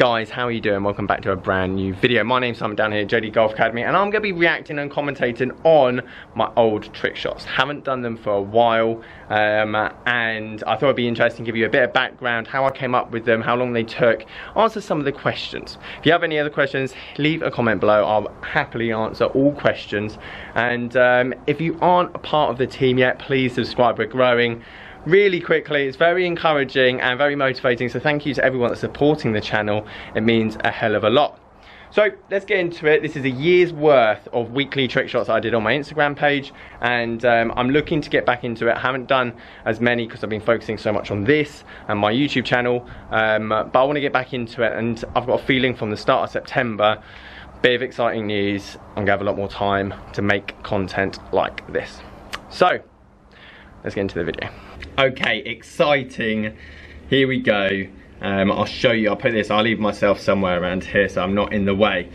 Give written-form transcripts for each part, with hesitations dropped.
Guys, how are you doing? Welcome back to a brand new video. My name's Simon down here at JD Golf Academy, and I'm going to be reacting and commentating on my old trick shots. Haven't done them for a while, and I thought it'd be interesting to give you a bit of background, how I came up with them, how long they took, answer some of the questions. If you have any other questions, leave a comment below. I'll happily answer all questions. And if you aren't a part of the team yet, please subscribe. We're growing really quickly. It's very encouraging and very motivating, so thank you to everyone that's supporting the channel. It means a hell of a lot. So let's get into it. This is a year's worth of weekly trick shots I did on my Instagram page, and I'm looking to get back into it. I haven't done as many because I've been focusing so much on this and my YouTube channel, but I want to get back into it, and I've got a feeling from the start of September, bit of exciting news, I'm gonna have a lot more time to make content like this. So let's get into the video. Okay, exciting. Here we go. I'll show you. I'll put this, I'll leave myself somewhere around here so I'm not in the way.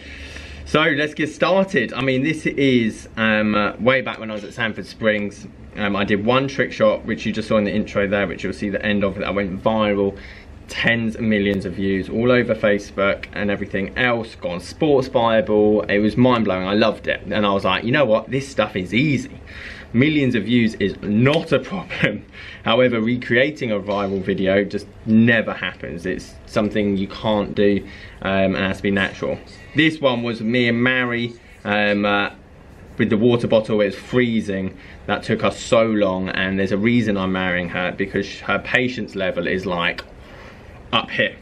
So let's get started. I mean, this is way back when I was at Sanford Springs. I did one trick shot, which you just saw in the intro there, which you'll see the end of, that went viral. Tens of millions of views all over Facebook and everything else. Got on Sports Bible. It was mind-blowing. I loved it, and I was like, you know what, this stuff is easy. Millions of views is not a problem. However, recreating a viral video just never happens. It's something you can't do, and it has to be natural. This one was me and Mary with the water bottle. It's freezing. That took us so long, and there's a reason I'm marrying her, because her patience level is like up here.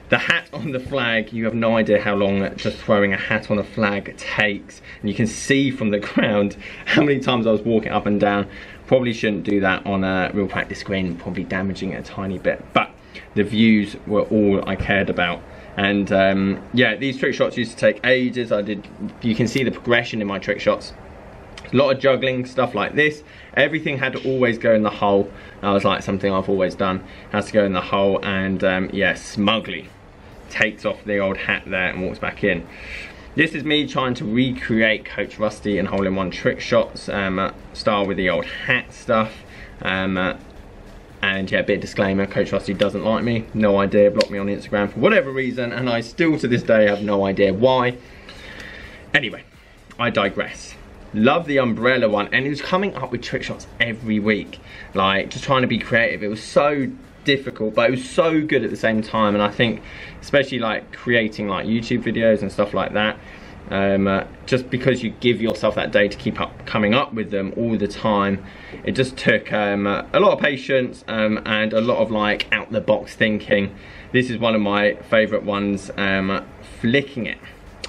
The hat on the flag, you have no idea how long just throwing a hat on a flag takes, and you can see from the ground how many times I was walking up and down. Probably shouldn't do that on a real practice screen, probably damaging it a tiny bit, but the views were all I cared about. And yeah, these trick shots used to take ages. You can see the progression in my trick shots. A lot of juggling, stuff like this. Everything had to always go in the hole. That was like something I've always done. Has to go in the hole, and yeah, smugly takes off the old hat there and walks back in. This is me trying to recreate Coach Rusty and hole-in-one trick shots, start with the old hat stuff. And yeah, a bit of disclaimer, Coach Rusty doesn't like me. No idea, blocked me on Instagram for whatever reason, and I still to this day have no idea why. Anyway, I digress. Love the umbrella one, and he was coming up with trick shots every week, like just trying to be creative. It was so difficult, but it was so good at the same time. And I think especially like creating like YouTube videos and stuff like that, just because you give yourself that day to keep coming up with them all the time, it just took a lot of patience and a lot of like out the box thinking. This is one of my favorite ones, flicking it.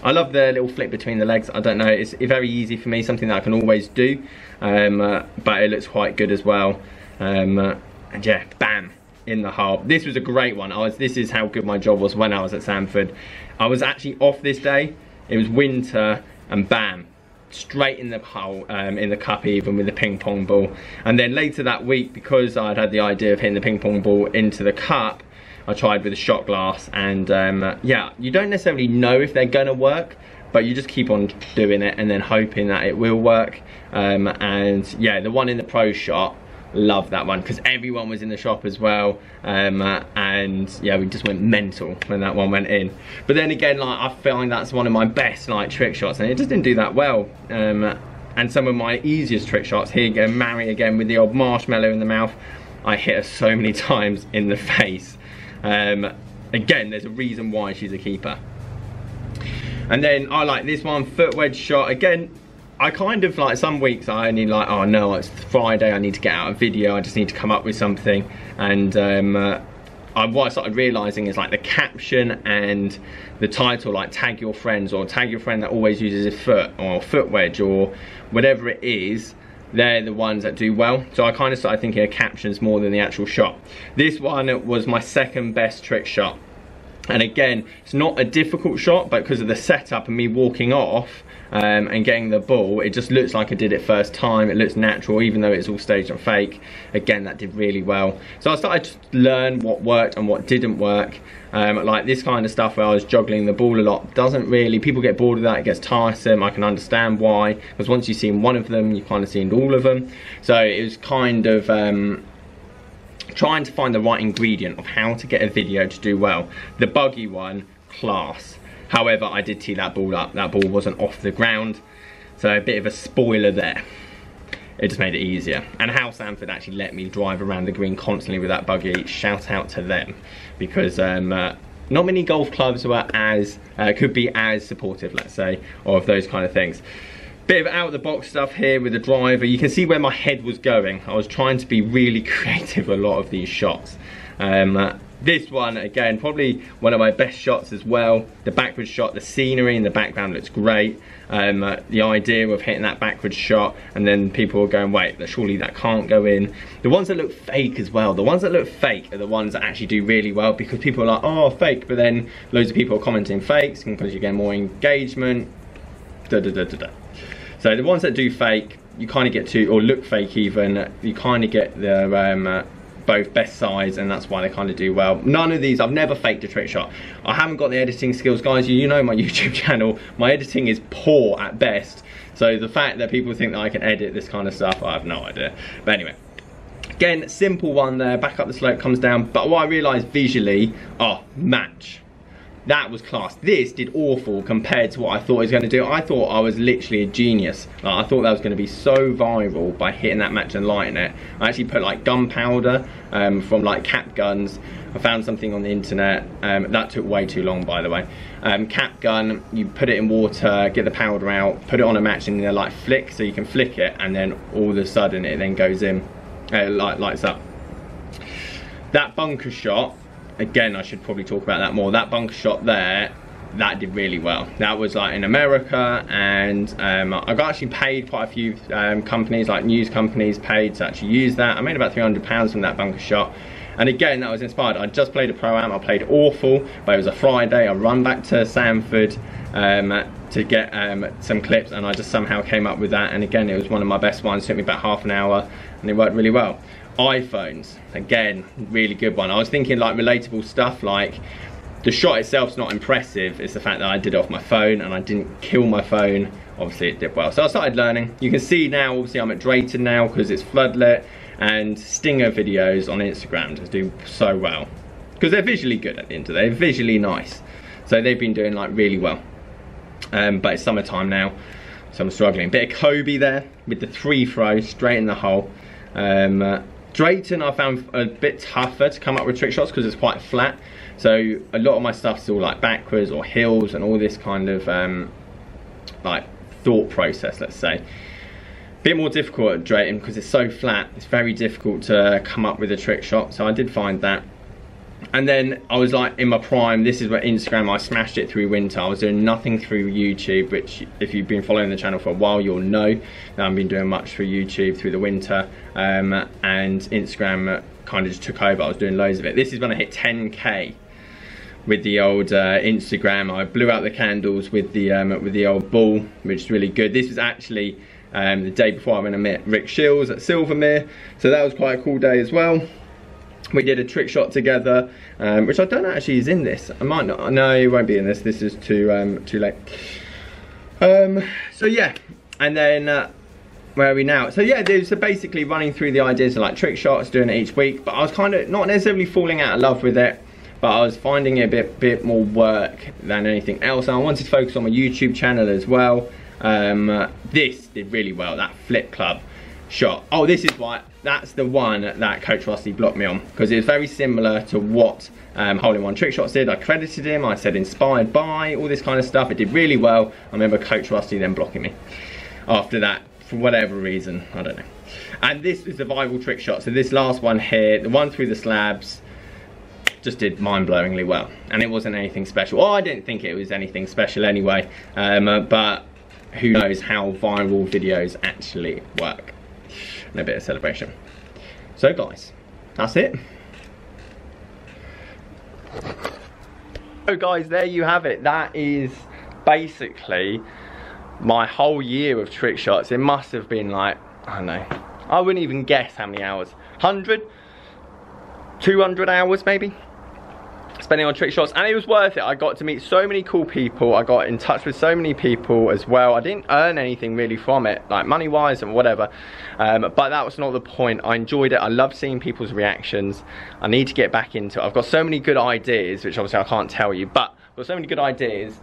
I love the little flick between the legs. I don't know, it's very easy for me, something that I can always do, but it looks quite good as well. And yeah, bam, in the hole. This was a great one. This is how good my job was when I was at Sanford. I was actually off this day. It was winter, and bam, straight in the hole, in the cup even with the ping pong ball. And then later that week, because I'd had the idea of hitting the ping pong ball into the cup, I tried with a shot glass, and yeah, you don't necessarily know if they're gonna work, but you just keep on doing it and then hoping that it will work. And yeah, the one in the pro shot, love that one, because everyone was in the shop as well, and yeah, we just went mental when that one went in. But then again, like, I find that's one of my best like trick shots, and it just didn't do that well. And some of my easiest trick shots, here you go, Mary again with the old marshmallow in the mouth. I hit her so many times in the face. Again, there's a reason why she's a keeper. And then I like this one, foot wedge shot. Again, I kind of like, some weeks I only like, oh no, it's Friday, I need to get out a video, I just need to come up with something. And what I started realizing is like the caption and the title, like tag your friends, or tag your friend that always uses his foot, or foot wedge, or whatever it is, they're the ones that do well. So I kind of started thinking of captions more than the actual shot. This one was my second best trick shot. And again, it's not a difficult shot, but because of the setup and me walking off and getting the ball, it just looks like I did it first time. It looks natural, even though it's all staged and fake. Again, that did really well. So I started to learn what worked and what didn't work. Like this kind of stuff where I was juggling the ball a lot, doesn't really, people get bored of that, it gets tiresome. I can understand why, because once you've seen one of them, you kind of seen all of them. So it was kind of trying to find the right ingredient of how to get a video to do well. The buggy one, class. However, I did tee that ball up. That ball wasn't off the ground, so a bit of a spoiler there. It just made it easier. And how Sanford actually let me drive around the green constantly with that buggy, shout out to them, because not many golf clubs were as could be as supportive, let's say, of those kind of things. Bit of out of the box stuff here with the driver. You can see where my head was going. I was trying to be really creative with a lot of these shots. This one, again, probably one of my best shots as well. The backward shot, the scenery in the background looks great. The idea of hitting that backward shot, and then people are going, wait, surely that can't go in. The ones that look fake as well, the ones that look fake are the ones that actually do really well, because people are like, oh, fake, but then loads of people are commenting fakes because you get more engagement. So the ones that do fake, you kind of get to, or look fake even, you kind of get the both best sides, and that's why they kind of do well. None of these, I've never faked a trick shot. I haven't got the editing skills, guys. You know my YouTube channel, my editing is poor at best. So the fact that people think that I can edit this kind of stuff, I have no idea. But anyway, again, simple one there, back up the slope, comes down. But what I realised visually, match. That was class. This did awful compared to what I thought it was going to do. I thought I was literally a genius. Like, I thought that was going to be so viral by hitting that match and lighting it. I actually put like gunpowder from like cap guns. I found something on the internet. That took way too long, by the way. Cap gun, you put it in water, get the powder out, put it on a match, and they're like flick, so you can flick it, and then all of a sudden it then goes in, lights up. That bunker shot, again, I should probably talk about that more. That bunker shot there, that did really well. That was like in America, and I got actually paid quite a few companies, like news companies, paid to actually use that. I made about £300 from that bunker shot. And again, that was inspired. I just played a pro-am, I played awful, but it was a Friday. I run back to Sanford to get some clips, and I just somehow came up with that. And again, it was one of my best ones. It took me about half an hour, and it worked really well. iPhones, again, really good one. I was thinking like relatable stuff, like the shot itself's not impressive, it's the fact that I did it off my phone and I didn't kill my phone. Obviously it did well, so I started learning. You can see now, obviously I'm at Drayton now because it's floodlit, and Stinger videos on Instagram just do so well because they're visually good at the end of the day, they're visually nice, so they've been doing like really well. But it's summertime now, so I'm struggling. Bit of Kobe there with the 3 throw straight in the hole. Drayton I found a bit tougher to come up with trick shots because it's quite flat, so a lot of my stuff's all like backwards or hills and all this kind of like thought process, let's say. Bit more difficult at Drayton because it's so flat, it's very difficult to come up with a trick shot, so I did find that. And then I was like in my prime, this is where Instagram, I smashed it through winter. I was doing nothing through YouTube, which if you've been following the channel for a while, you'll know that I haven't been doing much through YouTube through the winter, and Instagram kind of just took over. I was doing loads of it. This is when I hit 10K with the old Instagram. I blew out the candles with the old ball, which is really good. This was actually the day before I went and met Rick Shields at Silvermere, so that was quite a cool day as well. We did a trick shot together, which I don't know actually is in this. I might not. No, it won't be in this. This is too late. So yeah, and then where are we now? So yeah, so basically running through the ideas of like trick shots, doing it each week. But I was kind of not necessarily falling out of love with it, but I was finding it a bit more work than anything else. And I wanted to focus on my YouTube channel as well. This did really well. That flip club shot. Oh, this is why. That's the one that Coach Rusty blocked me on, because it was very similar to what hole-in-one trick shots did. I credited him, I said inspired by, all this kind of stuff. It did really well. I remember Coach Rusty then blocking me after that for whatever reason, I don't know. And this is the viral trick shot. So this last one here, the one through the slabs, just did mind-blowingly well, and it wasn't anything special. Well, I didn't think it was anything special anyway, but who knows how viral videos actually work. And a bit of celebration. So guys, that's it. So guys, there you have it. That is basically my whole year of trick shots. It must have been like, I don't know, I wouldn't even guess how many hours. 100, 200 hours maybe, spending on trick shots, and it was worth it. I got to meet so many cool people. I got in touch with so many people as well. I didn't earn anything really from it, like money wise and whatever, but that was not the point. I enjoyed it. I loved seeing people's reactions. I need to get back into it. I've got so many good ideas, which obviously I can't tell you, but got so many good ideas,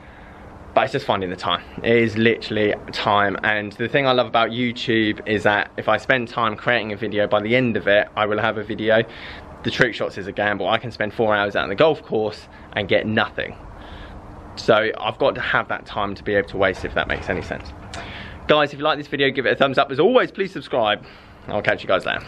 but it's just finding the time. It is literally time. And the thing I love about YouTube is that if I spend time creating a video, by the end of it, I will have a video. The trick shots is a gamble. I can spend 4 hours out on the golf course and get nothing. So I've got to have that time to be able to waste, if that makes any sense. Guys, if you like this video, give it a thumbs up. As always, please subscribe. I'll catch you guys later.